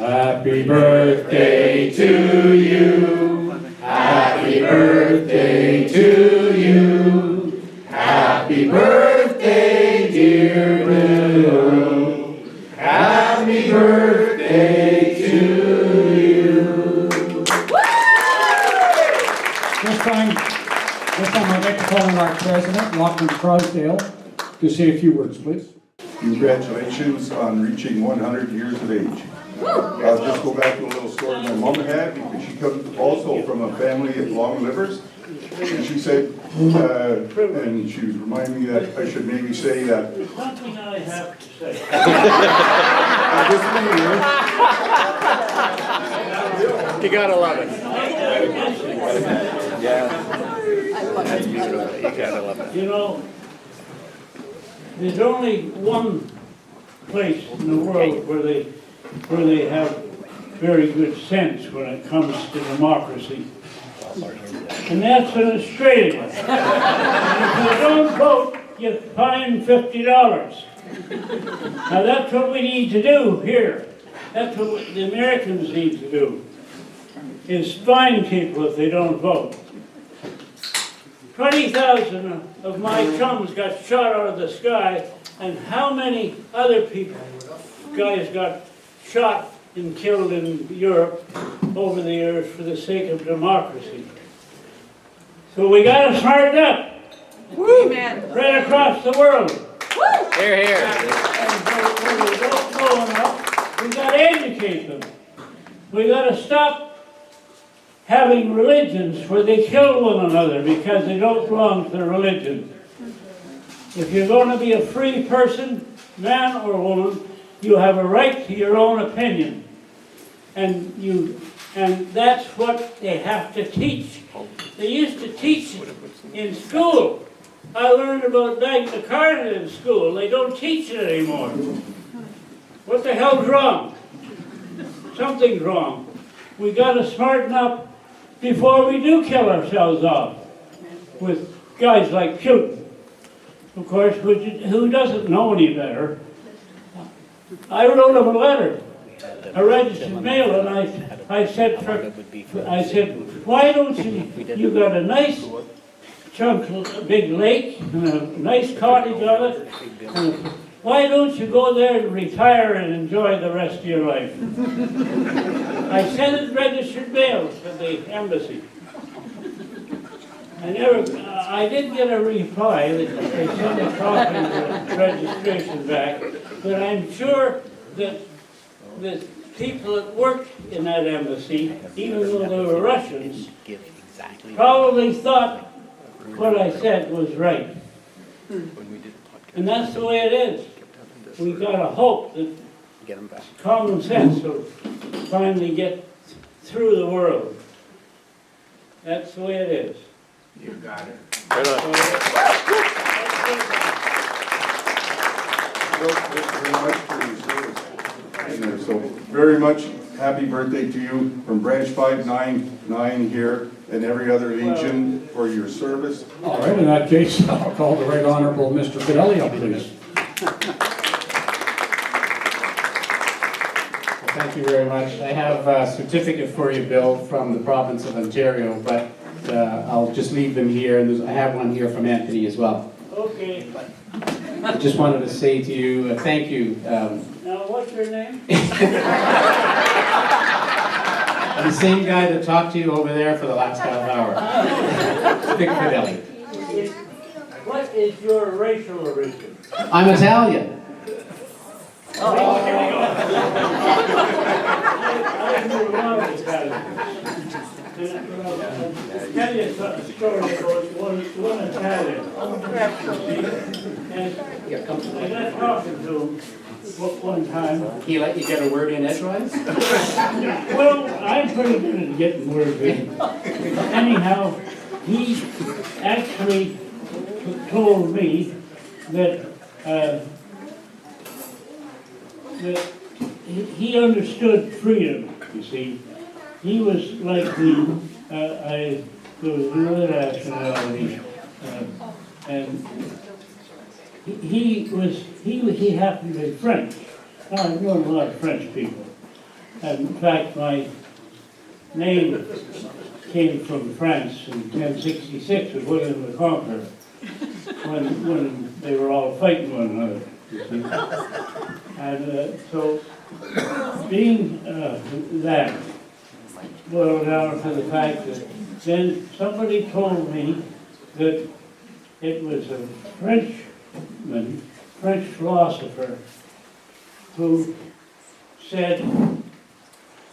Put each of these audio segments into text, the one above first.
Happy birthday to you. Happy birthday to you. Happy birthday, dear Bill. Happy birthday to you. This time I'd like to call on our president, Lachlan Crosdale, to say a few words, please. Congratulations on reaching 100 years of age. I'll just go back to a little story my mom had, because she comes also from a family of long livers. And she said, and she was reminding me that I should maybe say that. There's something I have to say. You gotta love it. Yeah. That's beautiful. You gotta love it. You know, there's only one place in the world where they have very good sense when it comes to democracy. And that's in Australia. And if you don't vote, you fine $50. Now that's what we need to do here. That's what the Americans need to do, is fine people if they don't vote. 20,000 of my chums got shot out of the sky, and how many other guys got shot and killed in Europe over the years for the sake of democracy. So we got to smarten up. Amen. Right across the world. Here, here. And when we don't know enough, we got to educate them. We got to stop having religions where they kill one another because they don't belong to the religion. If you're going to be a free person, man or woman, you have a right to your own opinion. And that's what they have to teach. They used to teach it in school. I learned about Magna Carta in school. They don't teach it anymore. What the hell's wrong? Something's wrong. We got to smarten up before we do kill ourselves off with guys like Putin. Of course, who doesn't know any better. I wrote him a letter, a registered mail, and I said, why don't you got a nice chunk, big lake, and a nice cottage on it, and why don't you go there and retire and enjoy the rest of your life? I sent it registered mail to the embassy. I did get a reply that they sent a copy of the registration back, but I'm sure that the people that worked in that embassy, even though they were Russians, probably thought what I said was right. And that's the way it is. We've got to hope that common sense will finally get through the world. That's the way it is. You got it. So very much happy birthday to you from Branch 599 here and every other Legion for your service. All right, in that case, I'll call the Right Honorable Mr. Fidelio, please. Thank you very much. I have a certificate for you, Bill, from the province of Ontario, but I'll just leave them here. And I have one here from Anthony as well. Okay. I just wanted to say to you, thank you. Now, what's your name? I'm the same guy that talked to you over there for the last half hour. Vic Fidelli. What is your racial origin? I'm Italian. I knew a lot of Italians. Tell you a story about one Italian. And I got talking to him one time. He let you get a word in edgewise? Well, I'm pretty good at getting words in. Anyhow, he actually told me that he understood freedom, you see. He was like there was another nationality, and he happened to be French. Now, I've known a lot of French people. And in fact, my name came from France in 1066 with William the Conqueror, when they were all fighting one another, you see. And so, being that, boiled down to the fact that then somebody told me that it was a Frenchman, French philosopher, who said,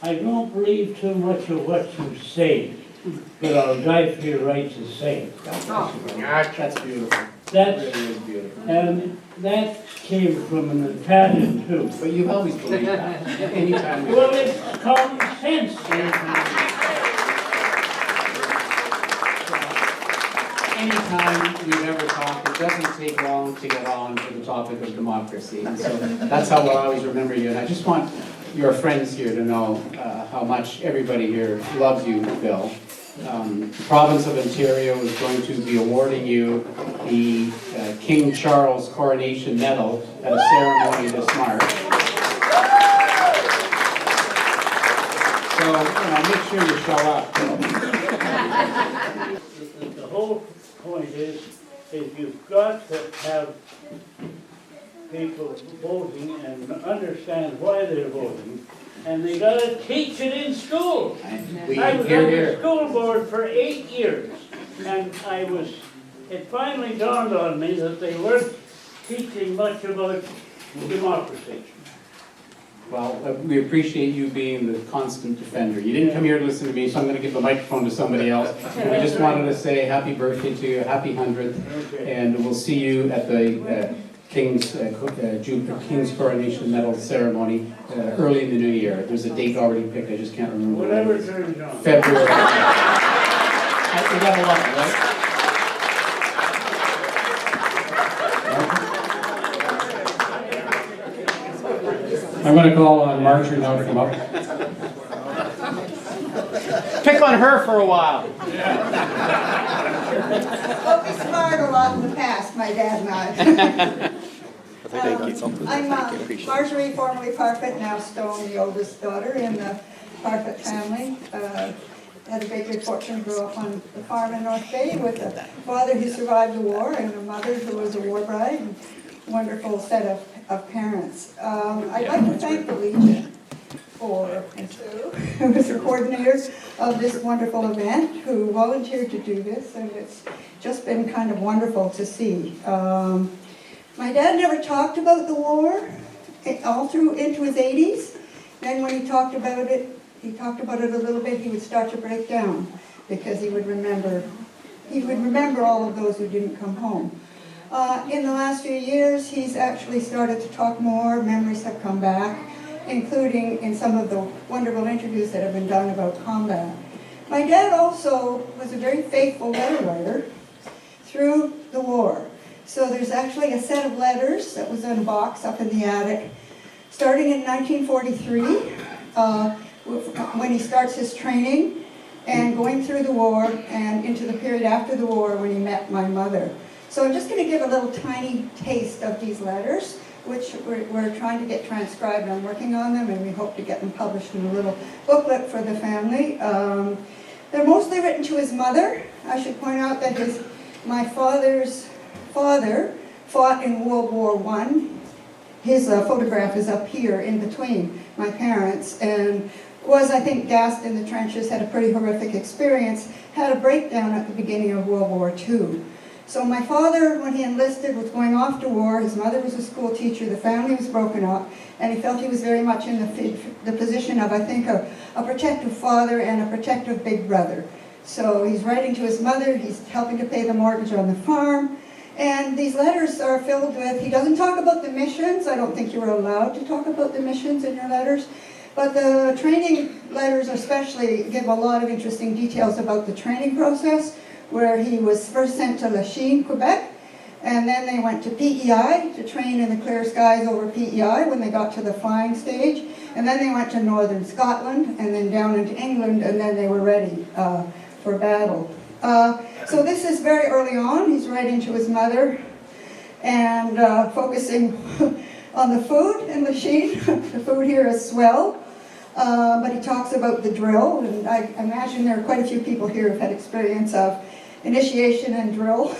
I don't believe too much of what you say, but I'll die for your right to say it. That's beautiful. That's, It really is beautiful. and that came from an Italian too. But you've always believed that. Anytime. Well, it's common sense. Anytime we've ever talked, it doesn't take long to get on to the topic of democracy. And so that's how I'll always remember you. And I just want your friends here to know how much everybody here loves you, Bill. The province of Ontario is going to be awarding you the King Charles Coronation Medal at a ceremony this March. So, make sure you show up. The whole point is you've got to have people voting and understand why they're voting, and they got to teach it in school. I was on the school board for 8 years, and it finally dawned on me that they weren't teaching much about democracy. Well, we appreciate you being the constant defender. You didn't come here to listen to me, so I'm going to give the microphone to somebody else. And we just wanted to say happy birthday to you, happy 100th, and we'll see you at the King's Coronation Medal ceremony early in the new year. There's a date already picked, I just can't remember. Whatever turns on. February. We got a lot, right? I'm going to call on Marjorie now to come up. Pick on her for a while. Well, we sparred a lot in the past, my dad and I. I'm Marjorie, formerly Parfitt, now Stone, the oldest daughter in the Parfitt family. Had a great good fortune to grow up on the farm in North Bay with a father who survived the war and a mother who was a war bride. And wonderful set of parents. I'd like to thank the Legion and Sue, who was the coordinators of this wonderful event, who volunteered to do this, and it's just been kind of wonderful to see. My dad never talked about the war all through into his 80s. Then when he talked about it a little bit, he would start to break down because he would remember all of those who didn't come home. In the last few years, he's actually started to talk more. Memories have come back, including in some of the wonderful interviews that have been done about combat. My dad also was a very faithful letter writer through the war. So there's actually a set of letters that was in a box up in the attic, starting in 1943, when he starts his training, and going through the war, and into the period after the war when he met my mother. So I'm just going to give a little tiny taste of these letters, which we're trying to get transcribed. I'm working on them, and we hope to get them published in a little booklet for the family. They're mostly written to his mother. I should point out that my father's father fought in World War I. His photograph is up here in between my parents, and was, I think, gassed in the trenches, had a pretty horrific experience, had a breakdown at the beginning of World War II. So my father, when he enlisted, was going off to war. His mother was a school teacher. The family was broken up, and he felt he was very much in the position of, I think, a protective father and a protective big brother. So he's writing to his mother. He's helping to pay the mortgage on the farm. And these letters are filled with, he doesn't talk about the missions. I don't think you were allowed to talk about the missions in your letters. But the training letters especially give a lot of interesting details about the training process, where he was first sent to Lachine, Quebec, and then they went to PEI to train in the clear skies over PEI when they got to the flying stage, and then they went to northern Scotland, and then down into England, and then they were ready for battle. So this is very early on. He's writing to his mother and focusing on the food in Lachine. The food here is swell. but he talks about the drill, and I imagine there are quite a few people here who've had experience of initiation and drill.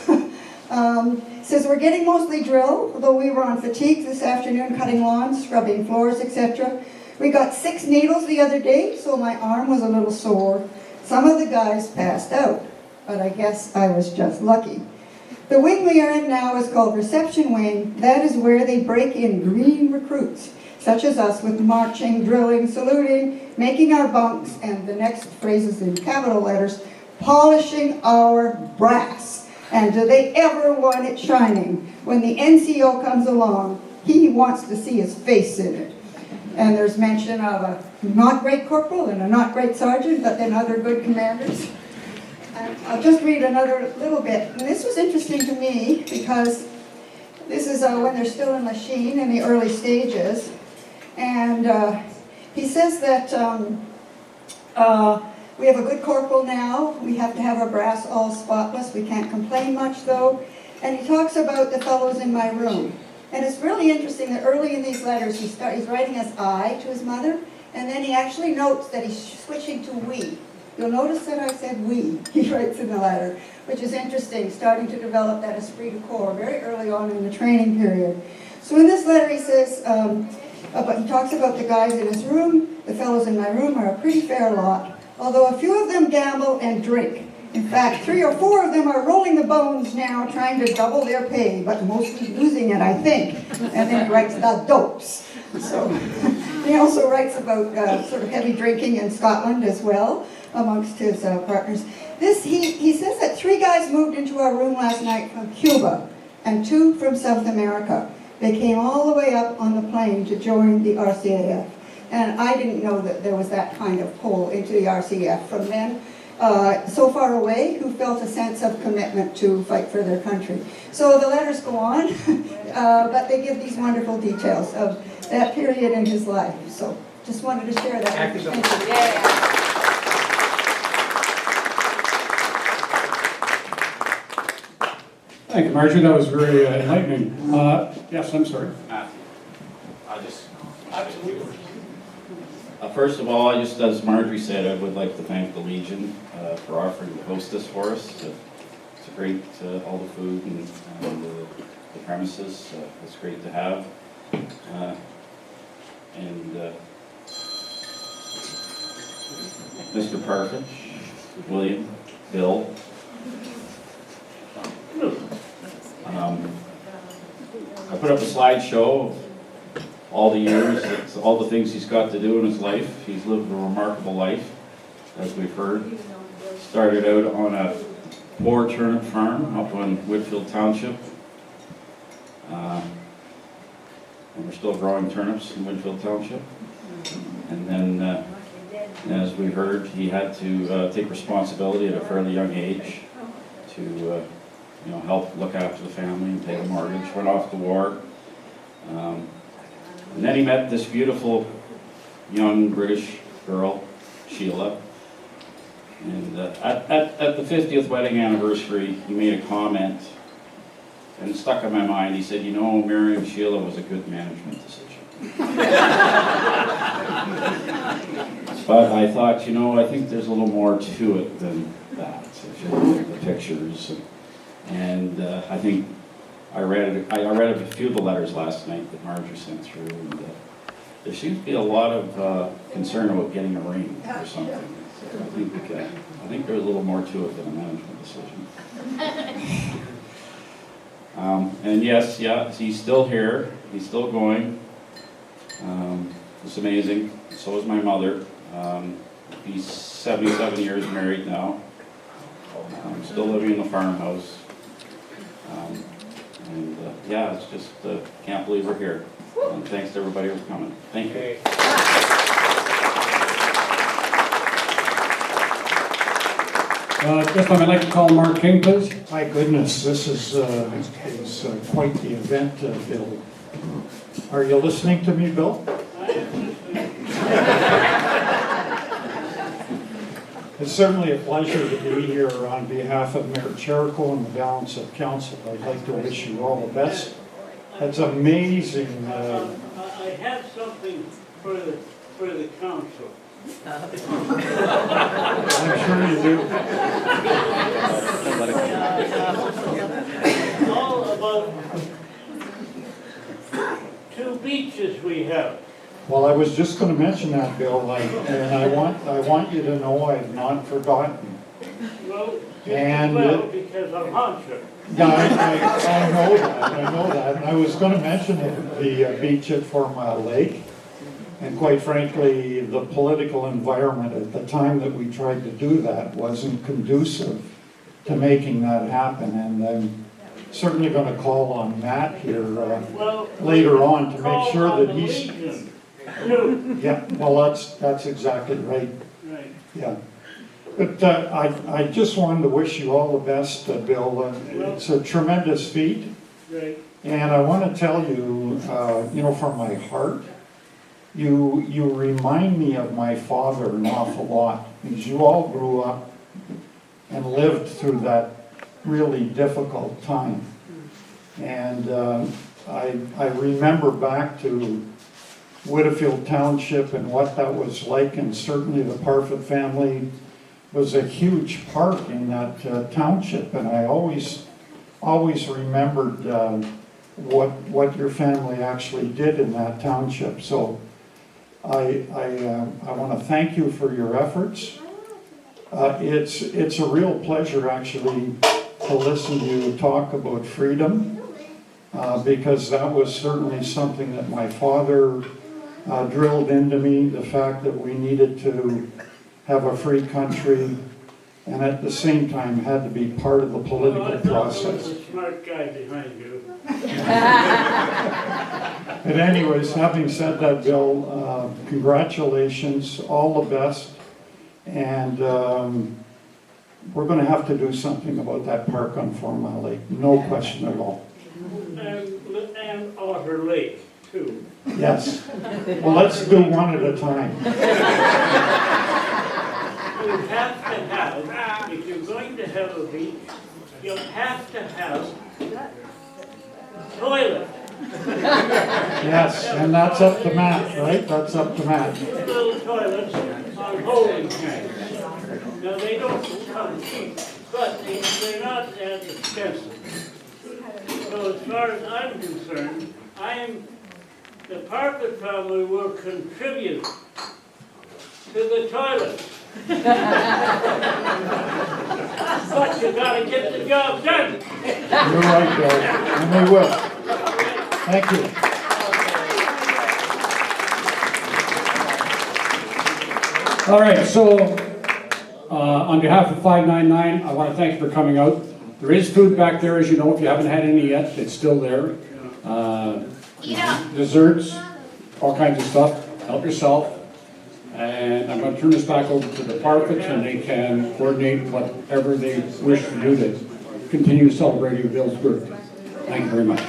Says we're getting mostly drill, although we were on fatigue this afternoon cutting lawns, scrubbing floors, etc. We got 6 needles the other day, so my arm was a little sore. Some of the guys passed out, but I guess I was just lucky. The wing we are in now is called reception wing. That is where they break in green recruits, such as us, with marching, drilling, saluting, making our bunks, and the next phrases in capital letters, polishing our brass. And do they ever want it shining? When the NCO comes along, he wants to see his face in it. And there's mention of a not great corporal and a not great sergeant, but then other good commanders. And I'll just read another little bit. And this was interesting to me because this is when they're still in Lachine in the early stages. And he says that we have a good corporal now. We have to have our brass all spotless. We can't complain much though. And he talks about the fellows in my room. And it's really interesting that early in these letters he's writing as I to his mother, and then he actually notes that he's switching to we. You'll notice that I said we, he writes in the letter, which is interesting, starting to develop that esprit de corps very early on in the training period. So in this letter he says, he talks about the guys in his room. The fellows in my room are a pretty fair lot, although a few of them gamble and drink. In fact, 3 or 4 of them are rolling the bones now, trying to double their pay, but mostly losing it, I think. And then he writes the dopes. So he also writes about sort of heavy drinking in Scotland as well, amongst his partners. He says that 3 guys moved into our room last night from Cuba, and 2 from South America. They came all the way up on the plane to join the RCAF. And I didn't know that there was that kind of pull into the RCAF from men so far away who felt a sense of commitment to fight for their country. So the letters go on, but they give these wonderful details of that period in his life. So just wanted to share that. Thank you so much. Thank you. Thank you, Marjorie. That was very enlightening. Yes, I'm sorry. Matthew, first of all, as Marjorie said, I would like to thank the Legion for offering to host this for us. It's great, all the food and the premises. It's great to have. Mr. Parfitt, William, Bill. I put up a slideshow of all the years, all the things he's got to do in his life. He's lived a remarkable life, as we've heard. Started out on a poor turnip farm up in Whitfield Township. And we're still growing turnips in Whitfield Township. And then, as we heard, he had to take responsibility at a fairly young age to help look after the family and pay the mortgage. Went off to war. And then he met this beautiful young British girl, Sheila. And at the 50th wedding anniversary, he made a comment, and it stuck in my mind. He said, marrying Sheila was a good management decision. But I thought, I think there's a little more to it than that. If you look at the pictures. And I think I read a few of the letters last night that Marjorie sent through, and there seems to be a lot of concern about getting a ring or something. So I think there's a little more to it than a management decision. And yes, he's still here. He's still going. It's amazing. So is my mother. He's 77 years married now. Still living in the farmhouse. It's just, can't believe we're here. And thanks to everybody who's coming. Thank you. This time I'd like to call Mark King, please. My goodness, this is quite the event, Bill. Are you listening to me, Bill? It's certainly a pleasure to be here on behalf of Mayor Cherico and the balance of council. I'd like to wish you all the best. That's amazing. I have something for the for the council. I'm sure you do. All about 2 beaches we have. Well, I was just going to mention that, Bill, and I want you to know I've not forgotten. Well, And because I'm Hampshire. Yeah, I know that. And I was going to mention the beach at 4 Mile Lake. And quite frankly, the political environment at the time that we tried to do that wasn't conducive to making that happen. And I'm certainly going to call on Matt here later on to make sure that he's... Yeah, well, that's exactly right. Right. Yeah. But I just wanted to wish you all the best, Bill. It's a tremendous feat. Right. And I want to tell you, from my heart, you remind me of my father an awful lot, because you all grew up and lived through that really difficult time. And I remember back to Whitfield Township and what that was like, and certainly the Parfitt family was a huge part in that township, and I always remembered what your family actually did in that township. So I want to thank you for your efforts. It's a real pleasure actually to listen to you talk about freedom, because that was certainly something that my father drilled into me, the fact that we needed to have a free country and at the same time had to be part of the political process. There was a smart guy behind you. But anyways, having said that, Bill, congratulations, all the best, and we're going to have to do something about that park on 4 Mile Lake, no question at all. And Otter Lake, too. Yes. Well, let's do one at a time. You have to have, if you're going to have a beach, you'll have to have toilet. Yes, and that's up to Matt, right? That's up to Matt. 2 little toilets on holding tanks. Now, they don't come cheap, but they're not as expensive. So as far as I'm concerned, the Parfitt family will contribute to the toilet. But you gotta get the job done. You're right, Bill, and we will. Thank you. All right, so on behalf of 599, I want to thank you for coming out. There is food back there, as you know, if you haven't had any yet, it's still there. Desserts, all kinds of stuff, help yourself. And I'm going to turn this back over to the Parfitts, and they can coordinate whatever they wish to do to continue celebrating Bill's birthday. Thank you very much.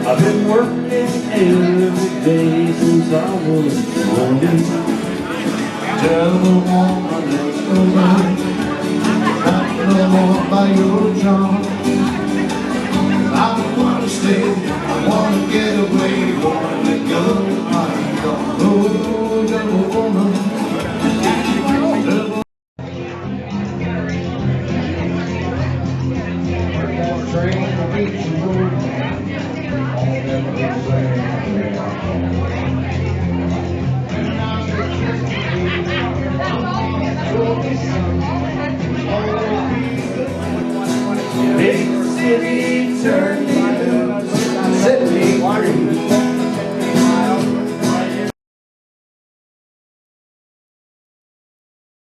I've been working every day since I was born. Tell the woman next door, not no more by your charm. I want to stay, I want to get away, want to let go. I'm gone. Oh, devil woman, devil. Train beach road. Big city turning